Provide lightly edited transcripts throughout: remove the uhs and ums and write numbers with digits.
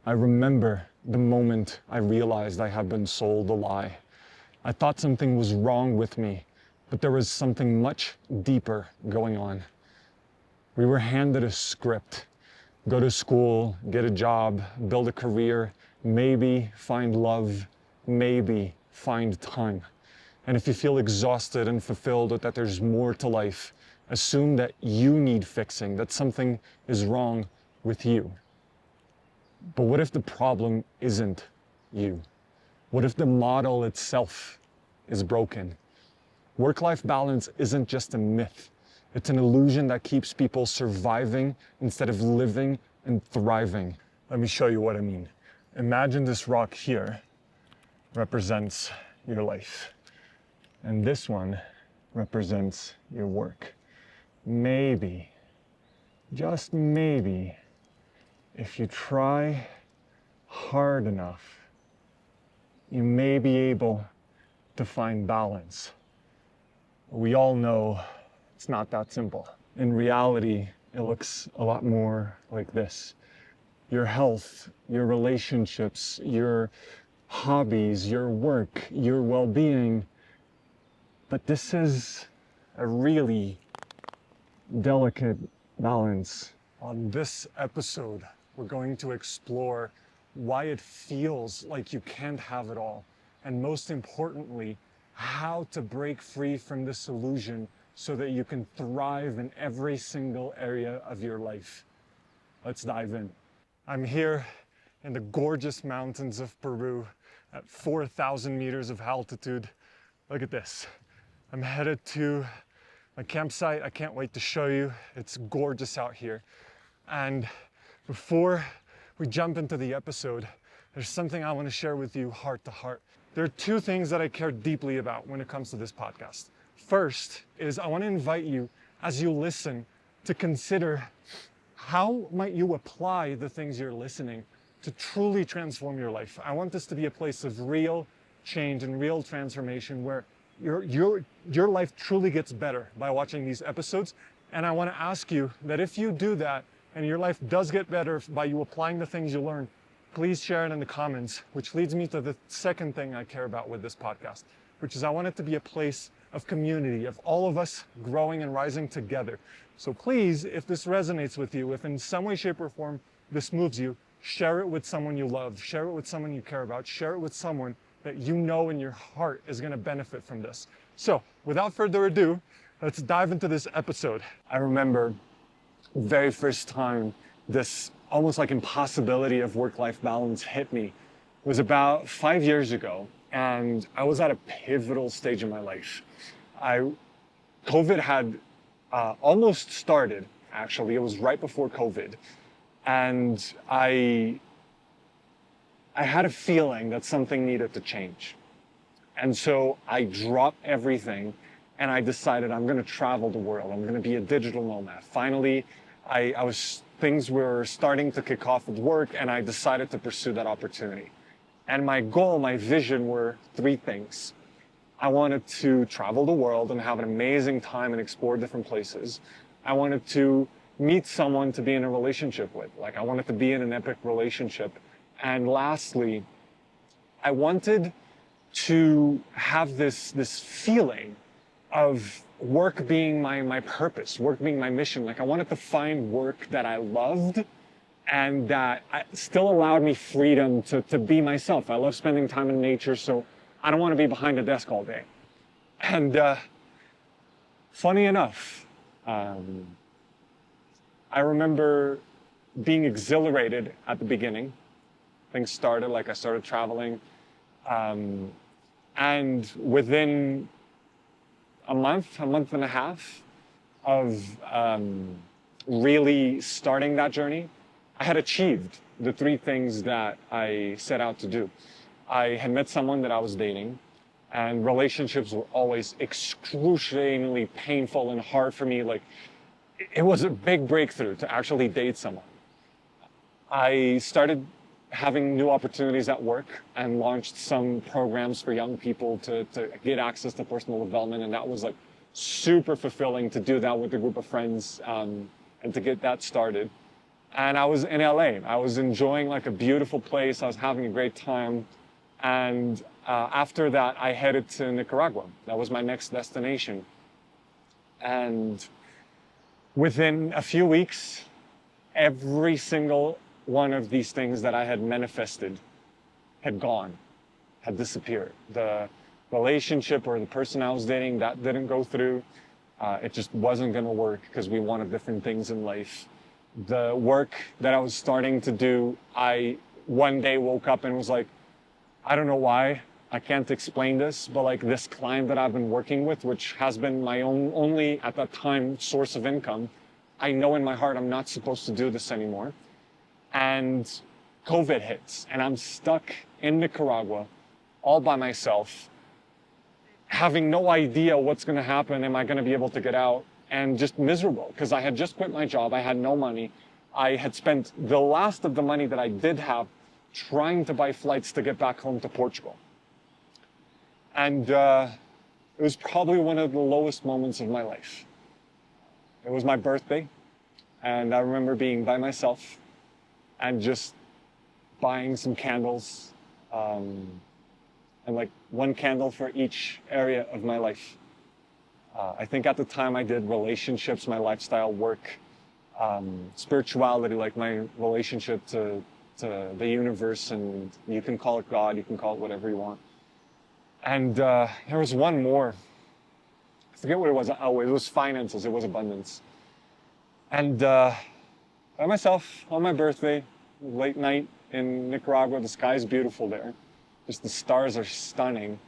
I remember the moment I realized I had been sold a lie. I thought something was wrong with me, but there was something much deeper going on. We were handed a script. Go to school, get a job, build a career, maybe find love, maybe find time. And if you feel exhausted and fulfilled, or that there's more to life, assume that you need fixing, that something is wrong with you. But what if the problem isn't you? What if the model itself is broken? Work-life balance isn't just a myth. It's an illusion that keeps people surviving instead of living and thriving. Let me show you what I mean. Imagine this rock here represents your life, and this one represents your work. Maybe, just maybe, if you try hard enough, you may be able to find balance. We all know it's not that simple. In reality, it looks a lot more like this. Your health, your relationships, your hobbies, your work, your well-being. But this is a really delicate balance. On this episode, we're going to explore why it feels like you can't have it all, and most importantly, how to break free from this illusion so that you can thrive in every single area of your life. Let's dive in. I'm here in the gorgeous mountains of Peru at 4,000 meters of altitude. Look at this. I'm headed to my campsite. I can't wait to show you. It's gorgeous out here. And before we jump into the episode, there's something I want to share with you heart to heart. There are two things that I care deeply about when it comes to this podcast. First is I want to invite you, as you listen, to consider how might you apply the things you're listening to truly transform your life. I want this to be a place of real change and real transformation where your life truly gets better by watching these episodes. And I want to ask you that if you do that and your life does get better by you applying the things you learn, please share it in the comments, which leads me to the second thing I care about with this podcast, which is I want it to be a place of community, of all of us growing and rising together. So please, if this resonates with you, if in some way, shape, or form this moves you, share it with someone you love, share it with someone you care about, share it with someone that you know in your heart is going to benefit from this. So without further ado, let's dive into this episode. I remember the very first time this almost like impossibility of work-life balance hit me was about 5 years ago, and I was at a pivotal stage in my life. COVID had almost started, actually. It was right before COVID, and I had a feeling that something needed to change. And so I dropped everything and I decided I'm going to travel the world. I'm going to be a digital nomad. Finally, things were starting to kick off with work, and I decided to pursue that opportunity. And my goal, my vision were three things. I wanted to travel the world and have an amazing time and explore different places. I wanted to meet someone to be in a relationship with. Like, I wanted to be in an epic relationship. And lastly, I wanted to have this feeling of work being my purpose, work being my mission. Like, I wanted to find work that I loved and that still allowed me freedom to be myself. I love spending time in nature, so I don't want to be behind a desk all day. And funny enough, I remember being exhilarated at the beginning. Things started, like I started traveling. And within a month and a half of really starting that journey, I had achieved the three things that I set out to do. I had met someone that I was dating, and relationships were always excruciatingly painful and hard for me. Like, it was a big breakthrough to actually date someone. I started having new opportunities at work and launched some programs for young people to get access to personal development. And that was like super fulfilling to do that with a group of friends and to get that started. And I was in LA. I was enjoying like a beautiful place. I was having a great time. And after that, I headed to Nicaragua. That was my next destination. And within a few weeks, every single one of these things that I had manifested had gone, had disappeared. The relationship or the person I was dating, that didn't go through. It just wasn't going to work because we wanted different things in life. The work that I was starting to do, I one day woke up and was like, I don't know why, I can't explain this, but like this client that I've been working with, which has been my only at that time source of income, I know in my heart I'm not supposed to do this anymore. And COVID hits and I'm stuck in Nicaragua all by myself, having no idea what's going to happen. Am I going to be able to get out? And just miserable because I had just quit my job. I had no money. I had spent the last of the money that I did have trying to buy flights to get back home to Portugal. And it was probably one of the lowest moments of my life. It was my birthday, and I remember being by myself and just buying some candles, and like one candle for each area of my life. I think at the time I did relationships, my lifestyle, work, spirituality, like my relationship to the universe, and you can call it God, you can call it whatever you want. And there was one more. I forget what it was. Oh, it was finances. It was abundance. And by myself on my birthday, late night in Nicaragua, the sky is beautiful there. Just the stars are stunning.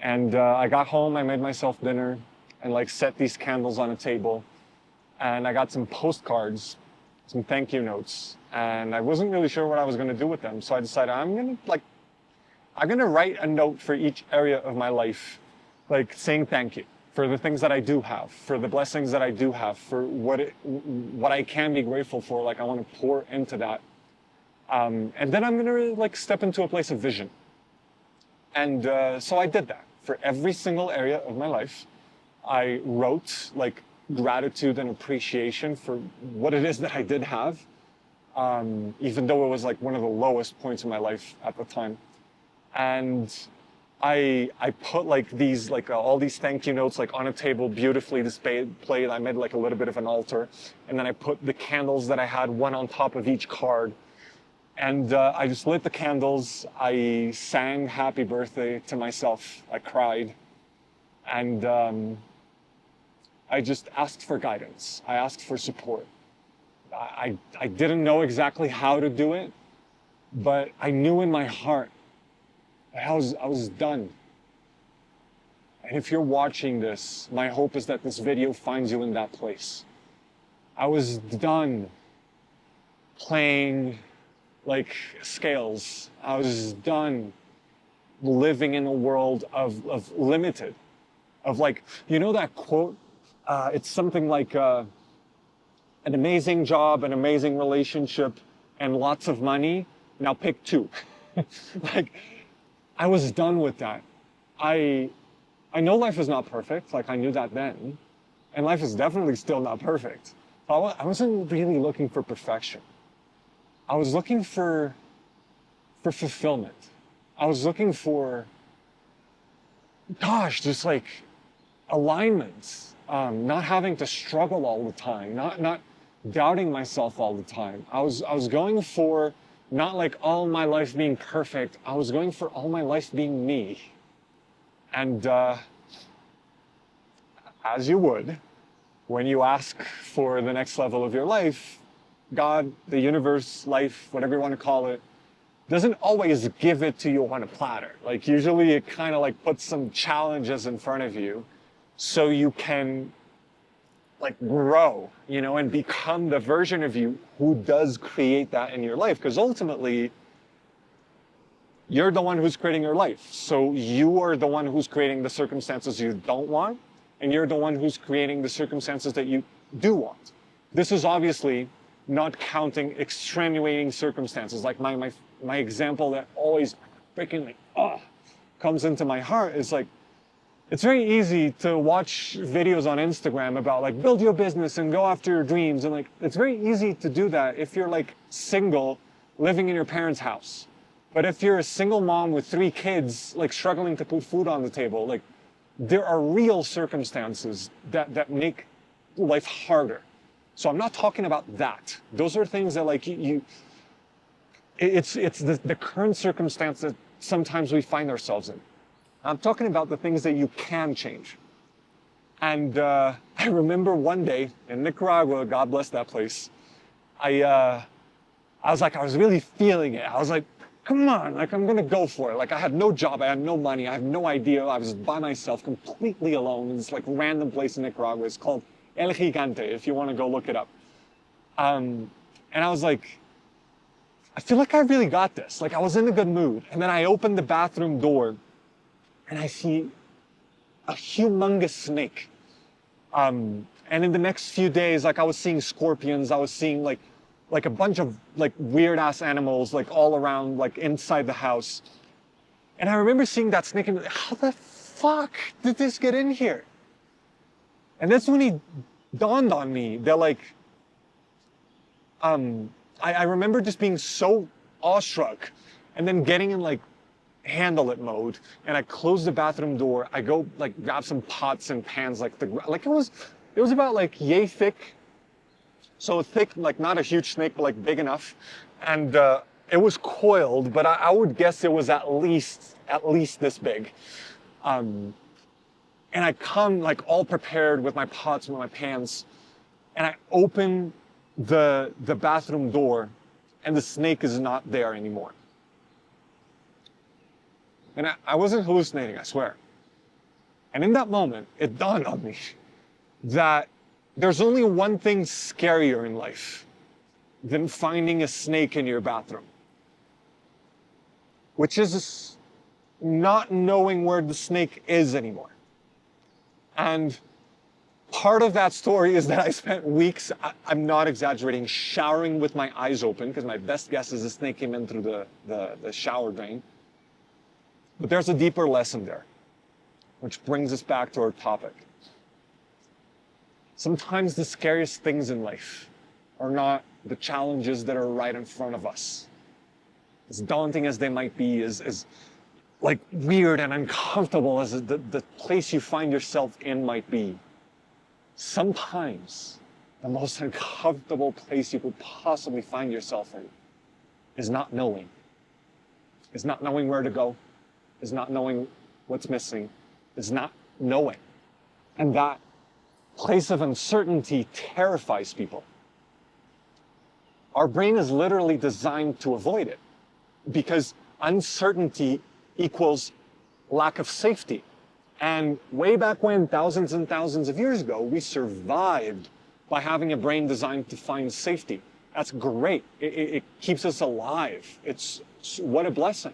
And I got home, I made myself dinner and like set these candles on a table. And I got some postcards, some thank you notes. And I wasn't really sure what I was going to do with them. So I decided I'm going to write a note for each area of my life, like saying thank you for the things that I do have, for the blessings that I do have, for what I can be grateful for. Like I want to pour into that. And then I'm going to like step into a place of vision. And so I did that for every single area of my life. I wrote like gratitude and appreciation for what it is that I did have, even though it was like one of the lowest points in my life at the time. And I put like these, like all these thank you notes like on a table, beautifully displayed. I made like a little bit of an altar. And then I put the candles that I had, one on top of each card. And I just lit the candles. I sang happy birthday to myself. I cried. And I just asked for guidance. I asked for support. I didn't know exactly how to do it, but I knew in my heart I was done. And if you're watching this, my hope is that this video finds you in that place. I was done playing like scales. I was done living in a world of limited, of like, you know that quote? It's something like an amazing job, an amazing relationship, and lots of money. Now pick two. Like, I was done with that. I know life is not perfect, like I knew that then, and life is definitely still not perfect. I wasn't really looking for perfection. I was looking for fulfillment. I was looking for, gosh, just like alignments, not having to struggle all the time, not doubting myself all the time. I was going for not like all my life being perfect. I was going for all my life being me. And as you would, when you ask for the next level of your life, God, the universe, life, whatever you want to call it, doesn't always give it to you on a platter. Like usually it kind of like puts some challenges in front of you so you can like grow, you know, and become the version of you who does create that in your life. Because ultimately, you're the one who's creating your life. So you are the one who's creating the circumstances you don't want, and you're the one who's creating the circumstances that you do want. This is obviously not counting extenuating circumstances. Like my example that always freaking like, comes into my heart is like, It's very easy to watch videos on Instagram about like build your business and go after your dreams. And like, it's very easy to do that if you're like single, living in your parents' house. But if you're a single mom with 3 kids, like struggling to put food on the table, like there are real circumstances that make life harder. So I'm not talking about that. Those are things that like it's the current circumstance that sometimes we find ourselves in. I'm talking about the things that you can change. And I remember one day in Nicaragua, God bless that place, I was really feeling it. I was like, come on, like I'm gonna go for it. Like I had no job, I had no money, I have no idea. I was by myself, completely alone in this like random place in Nicaragua. It's called El Gigante, if you want to go look it up. And I was like, I feel like I really got this. Like I was in a good mood. And then I opened the bathroom door and I see a humongous snake. And in the next few days, like I was seeing scorpions, I was seeing like a bunch of like weird ass animals like all around, like inside the house. And I remember seeing that snake and how the fuck did this get in here? And that's when it dawned on me that like, I remember just being so awestruck and then getting in like handle it mode. And I close the bathroom door. I go like grab some pots and pans, like it was about like yay thick. So thick, like not a huge snake, but like big enough. And it was coiled, but I would guess it was at least this big. And I come like all prepared with my pots and my pans. And I open the bathroom door and the snake is not there anymore. And I wasn't hallucinating, I swear. And in that moment, it dawned on me that there's only one thing scarier in life than finding a snake in your bathroom, which is not knowing where the snake is anymore. And part of that story is that I spent weeks, I'm not exaggerating, showering with my eyes open, because my best guess is the snake came in through the shower drain. But there's a deeper lesson there, which brings us back to our topic. Sometimes the scariest things in life are not the challenges that are right in front of us. As daunting as they might be, as like weird and uncomfortable as the place you find yourself in might be, sometimes the most uncomfortable place you could possibly find yourself in is not knowing. Is not knowing where to go, is not knowing what's missing, is not knowing. And that place of uncertainty terrifies people. Our brain is literally designed to avoid it because uncertainty equals lack of safety. And way back when, thousands and thousands of years ago, we survived by having a brain designed to find safety. That's great. It keeps us alive. It's what a blessing.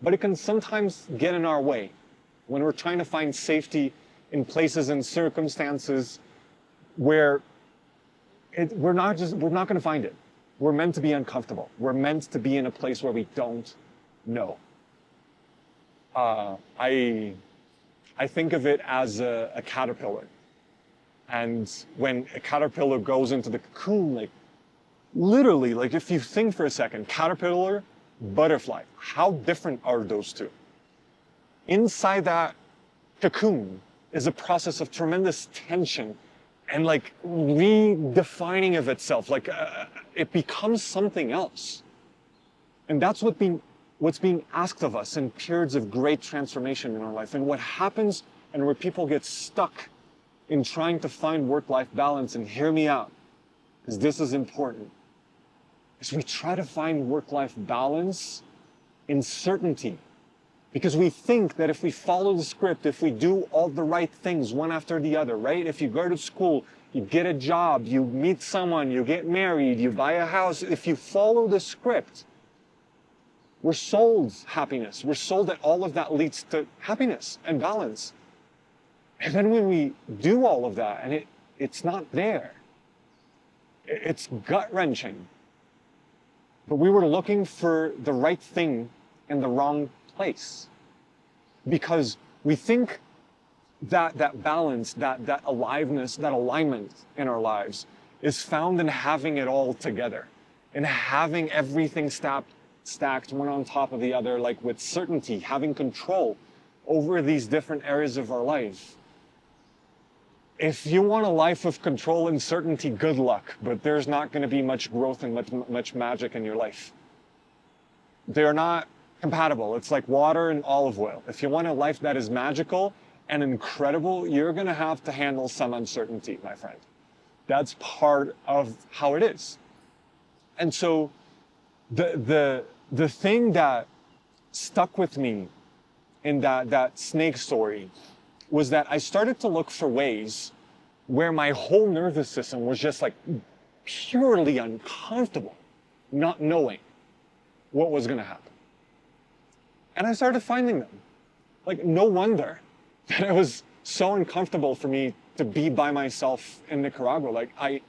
But it can sometimes get in our way when we're trying to find safety in places and circumstances where we're not going to find it. We're meant to be uncomfortable. We're meant to be in a place where we don't know. I think of it as a caterpillar. And when a caterpillar goes into the cocoon, like literally, like if you think for a second, caterpillar, butterfly, how different are those two? Inside that cocoon is a process of tremendous tension and like redefining of itself. Like it becomes something else. And that's what's being asked of us in periods of great transformation in our life. And what happens and where people get stuck in trying to find work-life balance, and hear me out, because this is important, is we try to find work-life balance in certainty. Because we think that if we follow the script, if we do all the right things one after the other, right? If you go to school, you get a job, you meet someone, you get married, you buy a house. If you follow the script, we're sold happiness. We're sold that all of that leads to happiness and balance. And then when we do all of that and it's not there, it's gut-wrenching. But we were looking for the right thing in the wrong place. Because we think that balance, that aliveness, that alignment in our lives is found in having it all together, in having everything stacked one on top of the other, like with certainty, having control over these different areas of our life. If you want a life of control and certainty, good luck, but there's not going to be much growth and much magic in your life. They're not compatible. It's like water and olive oil. If you want a life that is magical and incredible, you're going to have to handle some uncertainty, my friend. That's part of how it is. And so the thing that stuck with me in that snake story was that I started to look for ways where my whole nervous system was just like purely uncomfortable, not knowing what was going to happen. And I started finding them. Like, no wonder that it was so uncomfortable for me to be by myself in Nicaragua. Like,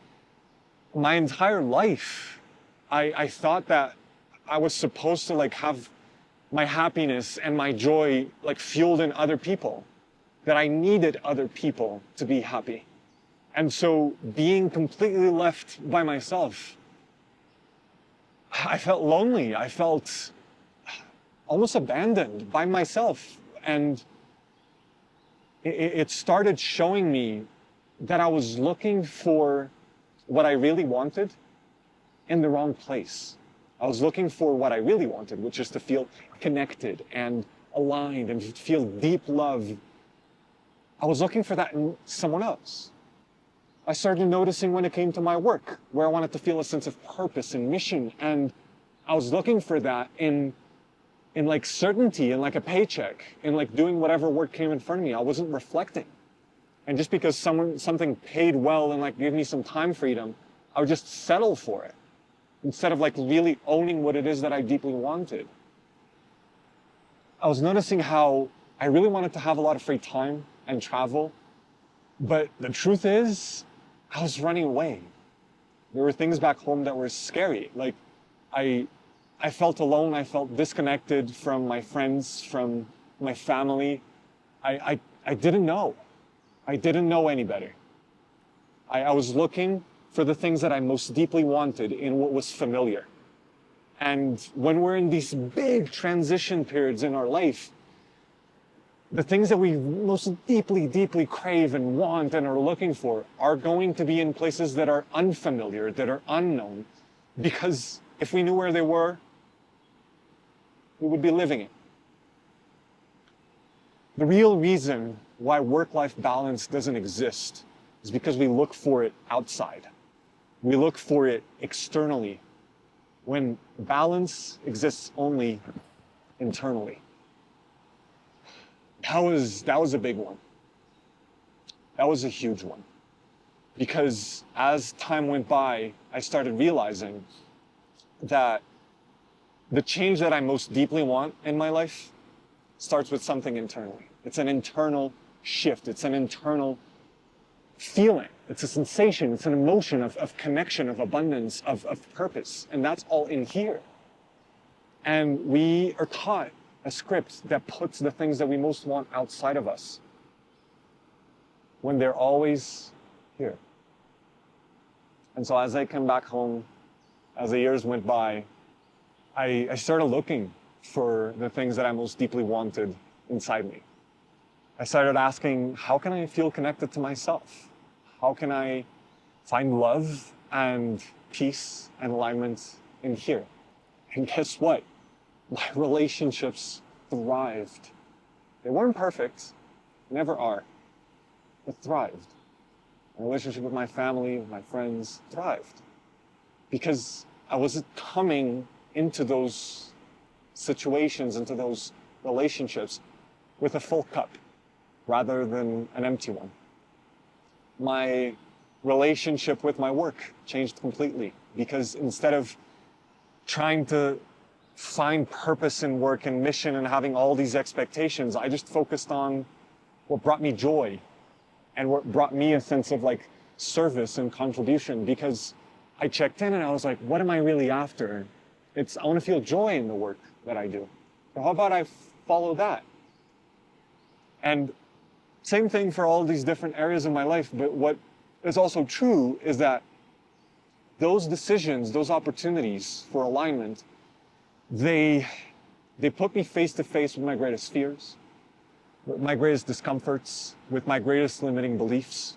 my entire life, I thought that I was supposed to like have my happiness and my joy like fueled in other people, that I needed other people to be happy. And so being completely left by myself, I felt lonely. I felt almost abandoned by myself. And it started showing me that I was looking for what I really wanted in the wrong place. I was looking for what I really wanted, which is to feel connected and aligned and feel deep love. I was looking for that in someone else. I started noticing when it came to my work, where I wanted to feel a sense of purpose and mission. And I was looking for that in like certainty, in like a paycheck, in like doing whatever work came in front of me. I wasn't reflecting. And just because something paid well and like gave me some time freedom, I would just settle for it instead of like really owning what it is that I deeply wanted. I was noticing how I really wanted to have a lot of free time and travel, but the truth is, I was running away. There were things back home that were scary. Like, I felt alone. I felt disconnected from my friends, from my family. I didn't know. I didn't know any better. I was looking for the things that I most deeply wanted in what was familiar. And when we're in these big transition periods in our life, the things that we most deeply, deeply crave and want and are looking for are going to be in places that are unfamiliar, that are unknown, because if we knew where they were, we would be living it. The real reason why work-life balance doesn't exist is because we look for it outside. We look for it externally, when balance exists only internally. That was a big one. That was a huge one. Because as time went by, I started realizing that the change that I most deeply want in my life starts with something internally. It's an internal shift. It's an internal feeling. It's a sensation. It's an emotion of connection, of abundance, of purpose. And that's all in here. And we are taught a script that puts the things that we most want outside of us when they're always here. And so as I came back home, as the years went by, I started looking for the things that I most deeply wanted inside me. I started asking, how can I feel connected to myself? How can I find love and peace and alignment in here? And guess what? My relationships thrived. They weren't perfect, never are, but thrived. My relationship with my family, with my friends, thrived. Because I wasn't coming into those situations, into those relationships with a full cup rather than an empty one. My relationship with my work changed completely because instead of trying to find purpose in work and mission and having all these expectations, I just focused on what brought me joy and what brought me a sense of like service and contribution, because I checked in and I was like, what am I really after? I want to feel joy in the work that I do. So how about I follow that? And Same thing for all these different areas of my life. But what is also true is that those decisions, those opportunities for alignment, they put me face to face with my greatest fears, with my greatest discomforts, with my greatest limiting beliefs.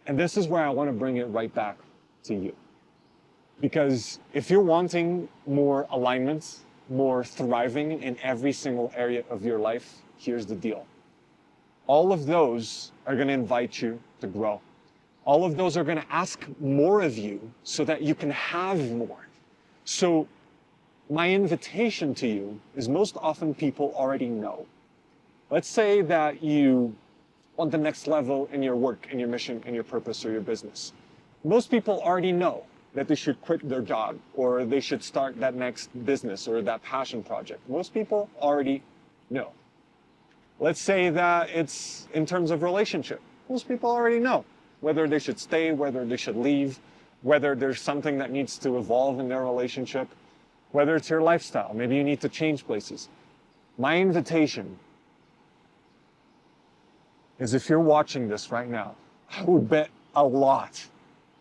And this is where I want to bring it right back to you. Because if you're wanting more alignment, more thriving in every single area of your life, here's the deal. All of those are going to invite you to grow. All of those are going to ask more of you so that you can have more. So my invitation to you is most often people already know. Let's say that you want the next level in your work, in your mission, in your purpose, or your business. Most people already know that they should quit their job or they should start that next business or that passion project. Most people already know. Let's say that it's in terms of relationship. Most people already know whether they should stay, whether they should leave, whether there's something that needs to evolve in their relationship, whether it's your lifestyle, maybe you need to change places. My invitation is, if you're watching this right now, I would bet a lot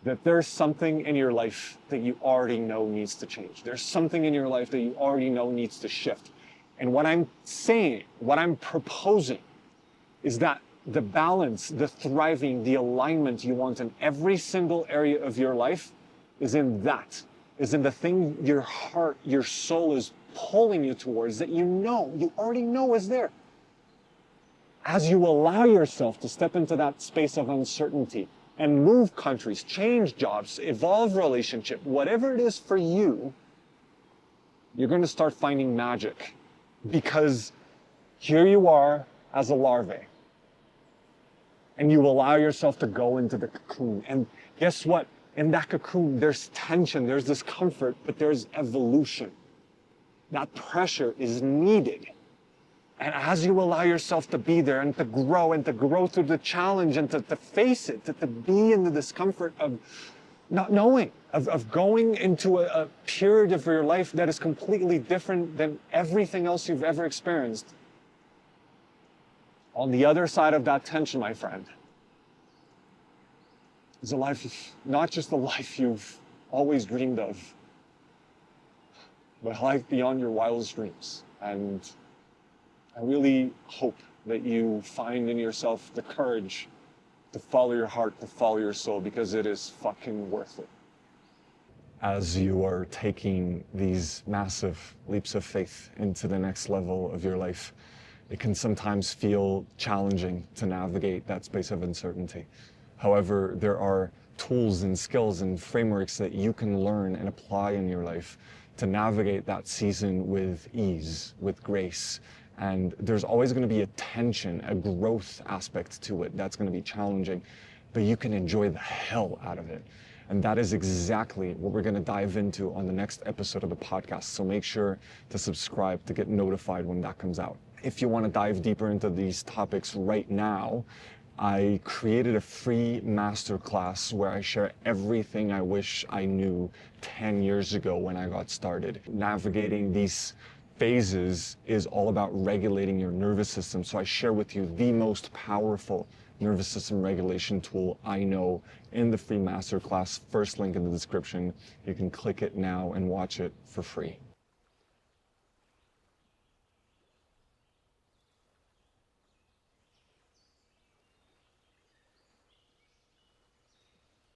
that there's something in your life that you already know needs to change. There's something in your life that you already know needs to shift. And what I'm saying, what I'm proposing, is that the balance, the thriving, the alignment you want in every single area of your life is in that, is in the thing your heart, your soul is pulling you towards, that you know, you already know is there. As you allow yourself to step into that space of uncertainty and move countries, change jobs, evolve relationship, whatever it is for you, you're going to start finding magic. Because here you are as a larvae, and you allow yourself to go into the cocoon. And guess what? In that cocoon, there's tension, there's discomfort, but there's evolution. That pressure is needed. And as you allow yourself to be there and to grow through the challenge and to face it, to be in the discomfort of not knowing, of going into a period of your life that is completely different than everything else you've ever experienced. On the other side of that tension, my friend, is a life, not just the life you've always dreamed of, but a life beyond your wildest dreams. And I really hope that you find in yourself the courage to follow your heart, to follow your soul, because it is fucking worth it. As you are taking these massive leaps of faith into the next level of your life, it can sometimes feel challenging to navigate that space of uncertainty. However, there are tools and skills and frameworks that you can learn and apply in your life to navigate that season with ease, with grace. And there's always going to be a tension, a growth aspect to it that's going to be challenging, but you can enjoy the hell out of it. And that is exactly what we're going to dive into on the next episode of the podcast. So make sure to subscribe to get notified when that comes out. If you want to dive deeper into these topics right now, I created a free masterclass where I share everything I wish I knew 10 years ago when I got started. Navigating these phases is all about regulating your nervous system. So I share with you the most powerful nervous system regulation tool I know in the free masterclass. First link in the description. You can click it now and watch it for free.